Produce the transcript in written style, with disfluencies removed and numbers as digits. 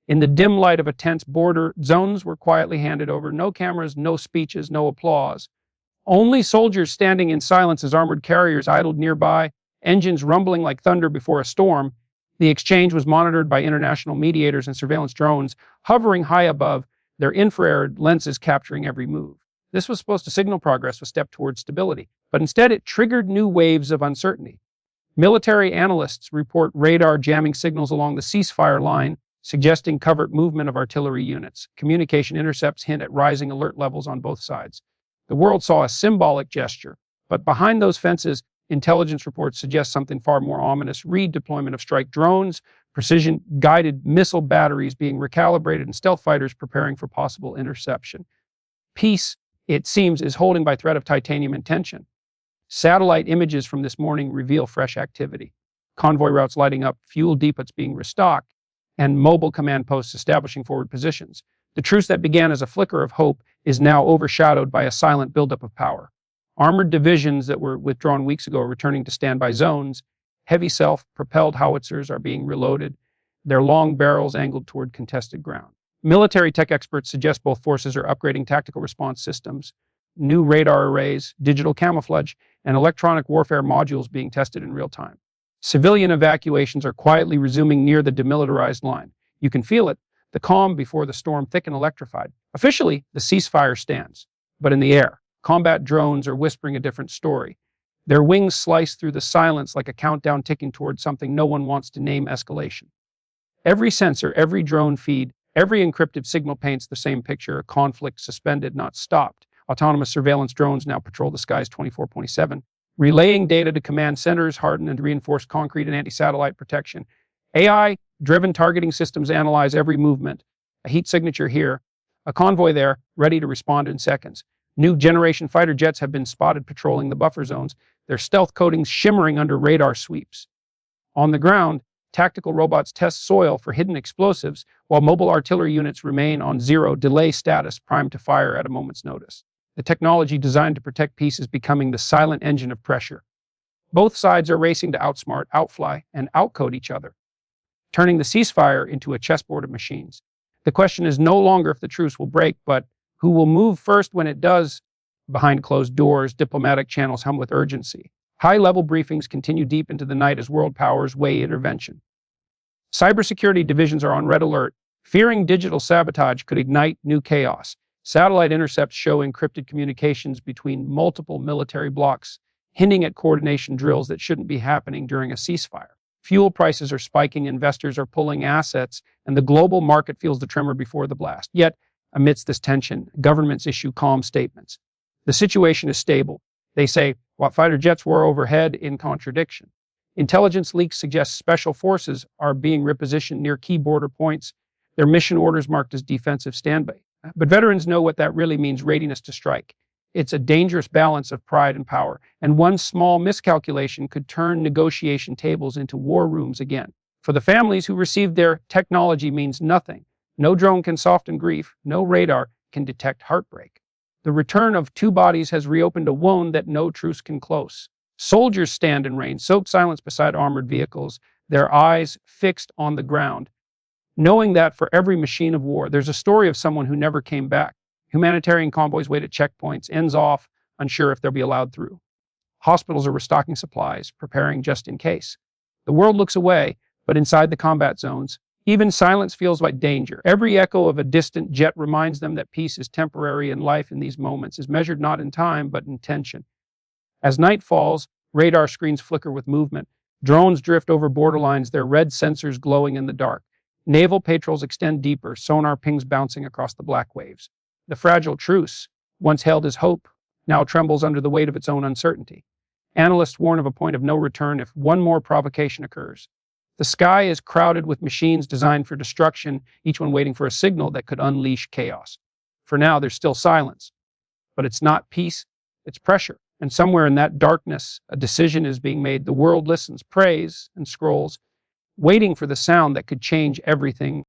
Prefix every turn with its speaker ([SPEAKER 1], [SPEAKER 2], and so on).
[SPEAKER 1] In the dim light of a tense border, zones were quietly handed over. No cameras, no speeches, no applause. Only soldiers standing in silence as armored carriers idled nearby, engines rumbling like thunder before a storm. The exchange was monitored by international mediators and surveillance drones hovering high above, their infrared lenses capturing every move. This was supposed to signal progress, a step towards stability, but instead it triggered new waves of uncertainty. Military analysts report radar jamming signals along the ceasefire line, suggesting covert movement of artillery units. Communication intercepts hint at rising alert levels on both sides. The world saw a symbolic gesture, but behind those fences, intelligence reports suggest something far more ominous: redeployment of strike drones, precision-guided missile batteries being recalibrated, and stealth fighters preparing for possible interception. Peace, it seems, is holding by thread of titanium and tension. Satellite images from this morning reveal fresh activity. Convoy routes lighting up, fuel depots being restocked, and mobile command posts establishing forward positions. The truce that began as a flicker of hope is now overshadowed by a silent buildup of power. Armored divisions that were withdrawn weeks ago are returning to standby zones. Heavy self-propelled howitzers are being reloaded, their long barrels angled toward contested ground. Military tech experts suggest both forces are upgrading tactical response systems, new radar arrays, digital camouflage, and electronic warfare modules being tested in real time. Civilian evacuations are quietly resuming near the demilitarized line. You can feel it, the calm before the storm, thick and electrified. Officially, the ceasefire stands, but in the air, combat drones are whispering a different story. Their wings slice through the silence like a countdown ticking towards something no one wants to name: escalation. Every sensor, every drone feed, every encrypted signal paints the same picture: a conflict suspended, not stopped. Autonomous surveillance drones now patrol the skies 24/7, relaying data to command centers, hardened and reinforced concrete and anti-satellite protection. AI-driven targeting systems analyze every movement. A heat signature here, a convoy there, ready to respond in seconds. New generation fighter jets have been spotted patrolling the buffer zones, their stealth coatings shimmering under radar sweeps. On the ground, tactical robots test soil for hidden explosives, while mobile artillery units remain on zero delay status, primed to fire at a moment's notice. The technology designed to protect peace is becoming the silent engine of pressure. Both sides are racing to outsmart, outfly, and outcode each other, turning the ceasefire into a chessboard of machines. The question is no longer if the truce will break, but who will move first when it does. Behind closed doors, diplomatic channels hum with urgency. High-level briefings continue deep into the night as world powers weigh intervention. Cybersecurity divisions are on red alert, fearing digital sabotage could ignite new chaos. Satellite intercepts show encrypted communications between multiple military blocs, hinting at coordination drills that shouldn't be happening during a ceasefire. Fuel prices are spiking, investors are pulling assets, and the global market feels the tremor before the blast. Yet, amidst this tension, governments issue calm statements. The situation is stable. They say, while fighter jets were overhead, in contradiction. Intelligence leaks suggest special forces are being repositioned near key border points, their mission orders marked as defensive standby. But veterans know what that really means: readiness to strike. It's a dangerous balance of pride and power, and one small miscalculation could turn negotiation tables into war rooms again. For the families who received their technology means nothing. No drone can soften grief, no radar can detect heartbreak. The return of two bodies has reopened a wound that no truce can close. Soldiers stand in rain, soaked silence beside armored vehicles, their eyes fixed on the ground, knowing that for every machine of war, there's a story of someone who never came back. Humanitarian convoys wait at checkpoints, ends off, unsure if they'll be allowed through. Hospitals are restocking supplies, preparing just in case. The world looks away, but inside the combat zones, even silence feels like danger. Every echo of a distant jet reminds them that peace is temporary, and life in these moments is measured not in time, but in tension. As night falls, radar screens flicker with movement. Drones drift over borderlines, their red sensors glowing in the dark. Naval patrols extend deeper, sonar pings bouncing across the black waves. The fragile truce, once held as hope, now trembles under the weight of its own uncertainty. Analysts warn of a point of no return if one more provocation occurs. The sky is crowded with machines designed for destruction, each one waiting for a signal that could unleash chaos. For now, there's still silence. But it's not peace, it's pressure. And somewhere in that darkness, a decision is being made. The world listens, prays, and scrolls, waiting for the sound that could change everything